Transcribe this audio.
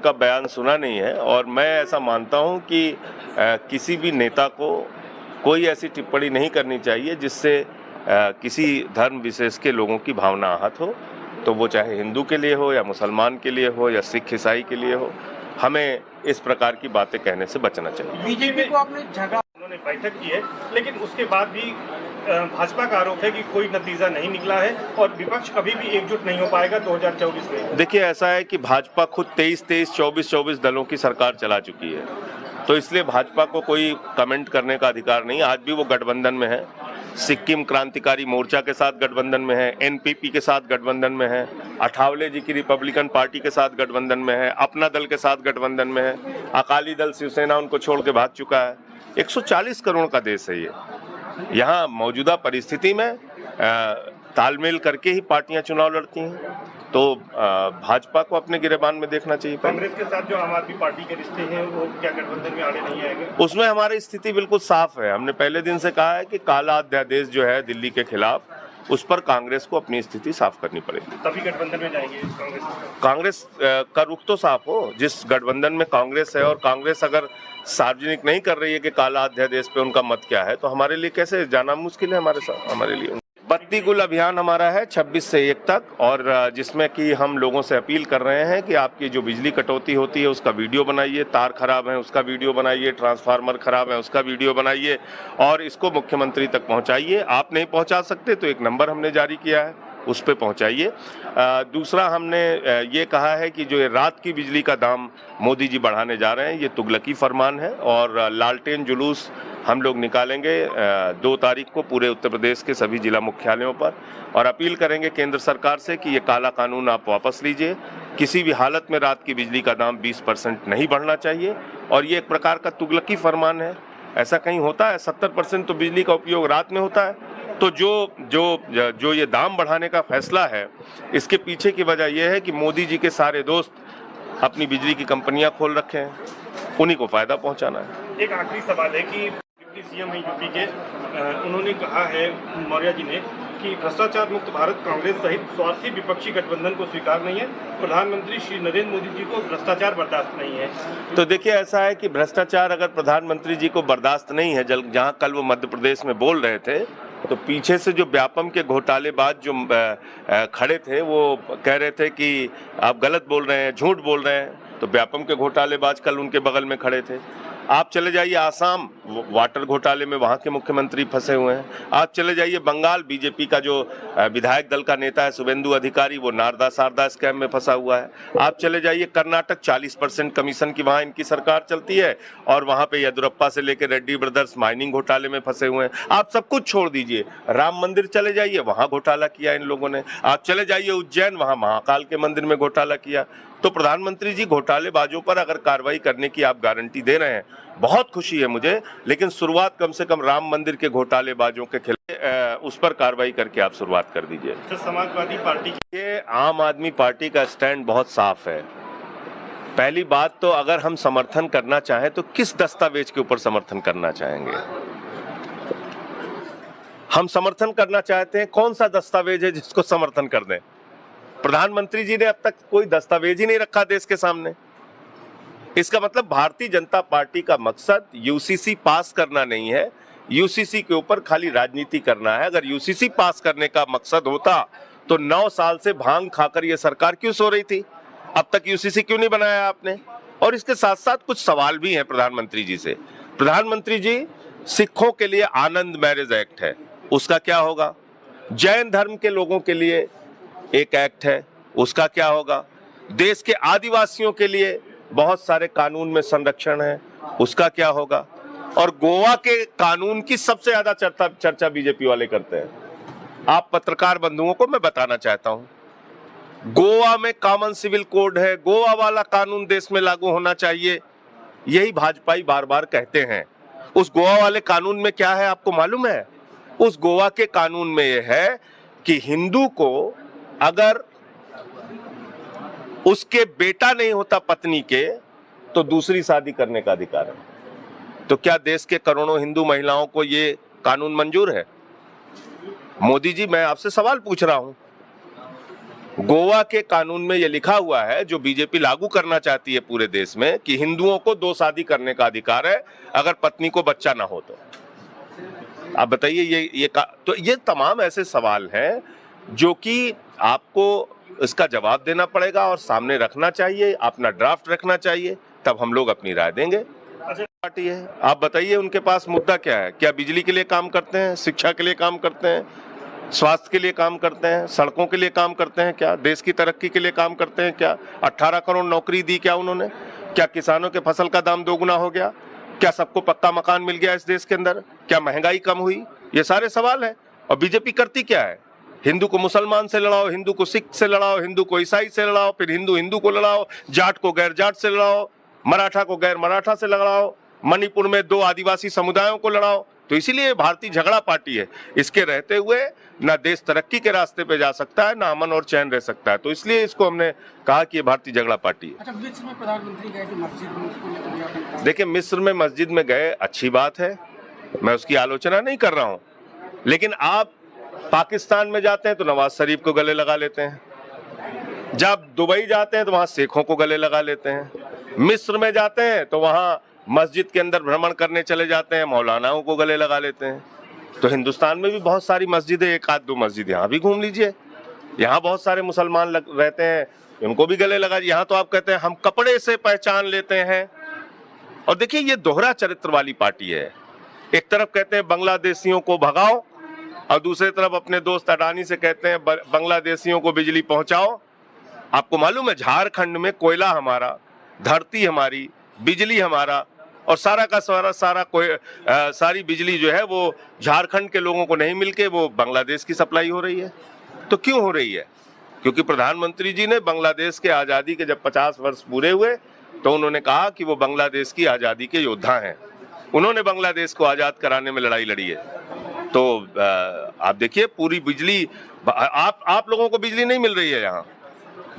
उनका बयान सुना नहीं है और मैं ऐसा मानता हूं कि किसी भी नेता को कोई ऐसी टिप्पणी नहीं करनी चाहिए जिससे किसी धर्म विशेष के लोगों की भावना आहत हो, तो वो चाहे हिंदू के लिए हो या मुसलमान के लिए हो या सिख ईसाई के लिए हो। हमें इस प्रकार की बातें कहने से बचना चाहिए। बीजेपी को आपने जगह उन्होंने बैठक की है, लेकिन उसके बाद भी भाजपा का आरोप है कि कोई नतीजा नहीं निकला है और विपक्ष कभी भी एकजुट नहीं हो पाएगा 2024 में। देखिए, ऐसा है कि भाजपा खुद 23-23, 24-24 दलों की सरकार चला चुकी है, तो इसलिए भाजपा को कोई कमेंट करने का अधिकार नहीं। आज भी वो गठबंधन में है, सिक्किम क्रांतिकारी मोर्चा के साथ गठबंधन में है, एनपीपी के साथ गठबंधन में है, अठावले जी की रिपब्लिकन पार्टी के साथ गठबंधन में है, अपना दल के साथ गठबंधन में है, अकाली दल शिवसेना उनको छोड़ के भाग चुका है। 140 करोड़ का देश है ये। यहाँ मौजूदा परिस्थिति में तालमेल करके ही पार्टियां चुनाव लड़ती हैं, तो भाजपा को अपने गिरेबान में देखना चाहिए। कांग्रेस के साथ जो आम आदमी पार्टी के रिश्ते हैं वो क्या गठबंधन में आड़े नहीं आएंगे? उसमें हमारी स्थिति बिल्कुल साफ है। हमने पहले दिन से कहा है कि काला अध्यादेश जो है दिल्ली के खिलाफ, उस पर कांग्रेस को अपनी स्थिति साफ करनी पड़ेगी, तभी गठबंधन में जाएंगे। कांग्रेस का रुख तो साफ हो। जिस गठबंधन में कांग्रेस है और कांग्रेस अगर सार्वजनिक नहीं कर रही है कि काला अध्यादेश पे उनका मत क्या है, तो हमारे लिए कैसे जाना मुश्किल है हमारे लिए। बत्ती गुल अभियान हमारा है 26 से 1 तक, और जिसमें कि हम लोगों से अपील कर रहे हैं कि आपकी जो बिजली कटौती होती है उसका वीडियो बनाइए, तार खराब है उसका वीडियो बनाइए, ट्रांसफार्मर खराब है उसका वीडियो बनाइए और इसको मुख्यमंत्री तक पहुंचाइए। आप नहीं पहुंचा सकते तो एक नंबर हमने जारी किया है, उस पे पहुंचाइए। दूसरा, हमने ये कहा है कि जो ये रात की बिजली का दाम मोदी जी बढ़ाने जा रहे हैं, ये तुगलकी फरमान है और लालटेन जुलूस हम लोग निकालेंगे 2 तारीख को पूरे उत्तर प्रदेश के सभी जिला मुख्यालयों पर, और अपील करेंगे केंद्र सरकार से कि ये काला कानून आप वापस लीजिए। किसी भी हालत में रात की बिजली का दाम 20% नहीं बढ़ना चाहिए और ये एक प्रकार का तुगलकी फरमान है। ऐसा कहीं होता है? 70% तो बिजली का उपयोग रात में होता है। तो जो ये दाम बढ़ाने का फैसला है, इसके पीछे की वजह यह है कि मोदी जी के सारे दोस्त अपनी बिजली की कंपनियां खोल रखे हैं, उन्हीं को फायदा पहुंचाना है। एक आखिरी सवाल है कि डिप्टी सीएम है यूपी के, उन्होंने कहा है मौर्य जी ने कि भ्रष्टाचार मुक्त भारत कांग्रेस सहित स्वार्थी विपक्षी गठबंधन को स्वीकार नहीं है। प्रधानमंत्री श्री नरेंद्र मोदी जी को भ्रष्टाचार बर्दाश्त नहीं है। तो देखिए, ऐसा है कि भ्रष्टाचार अगर प्रधानमंत्री जी को बर्दाश्त नहीं है, जहां कल वो मध्य प्रदेश में बोल रहे थे, तो पीछे से जो व्यापम के घोटालेबाज जो खड़े थे वो कह रहे थे कि आप गलत बोल रहे हैं, झूठ बोल रहे हैं। तो व्यापम के घोटालेबाज कल उनके बगल में खड़े थे। आप चले जाइए आसाम, वाटर घोटाले में वहाँ के मुख्यमंत्री फंसे हुए हैं। आप चले जाइए बंगाल, बीजेपी का जो विधायक दल का नेता है शुभेंदु अधिकारी, वो नारदा सारदा स्कैम में फंसा हुआ है। आप चले जाइए कर्नाटक, 40% कमीशन की वहाँ इनकी सरकार चलती है और वहाँ पे येदुरप्पा से लेकर रेड्डी ब्रदर्स माइनिंग घोटाले में फंसे हुए हैं। आप सब कुछ छोड़ दीजिए, राम मंदिर चले जाइए, वहाँ घोटाला किया इन लोगों ने। आप चले जाइए उज्जैन, वहाँ महाकाल के मंदिर में घोटाला किया। तो प्रधानमंत्री जी, घोटालेबाजों पर अगर कार्रवाई करने की आप गारंटी दे रहे हैं, बहुत खुशी है मुझे, लेकिन शुरुआत कम से कम राम मंदिर के घोटालेबाजों के खिलाफ उस पर कार्रवाई करके आप शुरुआत कर दीजिए। तो समाजवादी पार्टी के आम आदमी पार्टी का स्टैंड बहुत साफ है। पहली बात तो, अगर हम समर्थन करना चाहें तो किस दस्तावेज के ऊपर समर्थन करना चाहेंगे? हम समर्थन करना चाहते हैं, कौन सा दस्तावेज है जिसको समर्थन कर दें? प्रधानमंत्री जी ने अब तक कोई दस्तावेज ही नहीं रखा देश के सामने। इसका मतलब भारतीय जनता पार्टी का मकसद यूसीसी पास करना नहीं है, यूसीसी के ऊपर खाली राजनीति करना है। अगर यूसीसी पास करने का मकसद होता तो 9 साल से भांग खाकर यह सरकार क्यों सो रही थी? अब तक यूसीसी क्यों नहीं बनाया आपने? और इसके साथ साथ कुछ सवाल भी हैं प्रधानमंत्री जी से। प्रधानमंत्री जी, सिखों के लिए आनंद मैरिज एक्ट है, उसका क्या होगा? जैन धर्म के लोगों के लिए एक एक्ट है, उसका क्या होगा? देश के आदिवासियों के लिए बहुत सारे कानून में संरक्षण है, उसका क्या होगा? और गोवा के कानून की सबसे ज्यादा चर्चा बीजेपी वाले करते हैं। आप पत्रकार बंधुओं को मैं बताना चाहता हूं, गोवा में कॉमन सिविल कोड है, गोवा वाला कानून देश में लागू होना चाहिए, यही भाजपाई बार बार कहते हैं। उस गोवा वाले कानून में क्या है आपको मालूम है? उस गोवा के कानून में यह है कि हिंदू को अगर उसके बेटा नहीं होता पत्नी के, तो दूसरी शादी करने का अधिकार है। तो क्या देश के करोड़ों हिंदू महिलाओं को ये कानून मंजूर है? मोदी जी, मैं आपसे सवाल पूछ रहा हूं, गोवा के कानून में यह लिखा हुआ है, जो बीजेपी लागू करना चाहती है पूरे देश में, कि हिंदुओं को 2 शादी करने का अधिकार है अगर पत्नी को बच्चा ना हो तो। आप बताइए तो ये तमाम ऐसे सवाल हैं जो कि आपको इसका जवाब देना पड़ेगा और सामने रखना चाहिए, अपना ड्राफ्ट रखना चाहिए, तब हम लोग अपनी राय देंगे। पार्टी है, आप बताइए उनके पास मुद्दा क्या है? क्या बिजली के लिए काम करते हैं, शिक्षा के लिए काम करते हैं, स्वास्थ्य के लिए काम करते हैं, सड़कों के लिए काम करते हैं, क्या देश की तरक्की के लिए काम करते हैं? क्या 18 करोड़ नौकरी दी क्या उन्होंने? क्या किसानों के फसल का दाम दोगुना हो गया? क्या सबको पक्का मकान मिल गया इस देश के अंदर? क्या महंगाई कम हुई? ये सारे सवाल हैं। और बीजेपी करती क्या है? हिंदू को मुसलमान से लड़ाओ, हिंदू को सिख से लड़ाओ, हिंदू को ईसाई से लड़ाओ, फिर हिंदू हिंदू को लड़ाओ, जाट को गैर जाट से लड़ाओ, मराठा को गैर मराठा से लड़ाओ, मणिपुर में 2 आदिवासी समुदायों को लड़ाओ। तो इसीलिए भारतीय झगड़ा पार्टी है। इसके रहते हुए ना देश तरक्की के रास्ते पे जा सकता है, ना अमन और चैन रह सकता है। तो इसलिए इसको हमने कहा कि ये भारतीय झगड़ा पार्टी है। अच्छा, मिस्र में प्रधानमंत्री गए थे मस्जिद में, उसको लेकर देखिए, मिस्र में मस्जिद में गए, अच्छी बात है, मैं उसकी आलोचना नहीं कर रहा हूं, लेकिन आप पाकिस्तान में जाते हैं तो नवाज शरीफ को गले लगा लेते हैं, जब दुबई जाते हैं तो वहां शेखों को गले लगा लेते हैं, मिस्र में जाते हैं तो वहां मस्जिद के अंदर भ्रमण करने चले जाते हैं, मौलानाओं को गले लगा लेते हैं। तो हिंदुस्तान में भी बहुत सारी मस्जिदें, 1-2 मस्जिद यहाँ भी घूम लीजिए, यहाँ बहुत सारे मुसलमान रहते हैं, उनको भी गले लगा। यहाँ तो आप कहते हैं हम कपड़े से पहचान लेते हैं। और देखिए, ये दोहरा चरित्र वाली पार्टी है। एक तरफ कहते हैं बांग्लादेशियों को भगाओ और दूसरी तरफ अपने दोस्त अडानी से कहते हैं बांग्लादेशियों को बिजली पहुंचाओ। आपको मालूम है, झारखंड में कोयला हमारा, धरती हमारी, बिजली हमारा, और सारा का सारी बिजली जो है वो झारखंड के लोगों को नहीं मिलके वो बांग्लादेश की सप्लाई हो रही है। तो क्यों हो रही है? क्योंकि प्रधानमंत्री जी ने बांग्लादेश के आज़ादी के जब 50 वर्ष पूरे हुए तो उन्होंने कहा कि वो बांग्लादेश की आज़ादी के योद्धा हैं, उन्होंने बांग्लादेश को आज़ाद कराने में लड़ाई लड़ी है। तो आप देखिए, पूरी बिजली, आप लोगों को बिजली नहीं मिल रही है यहाँ,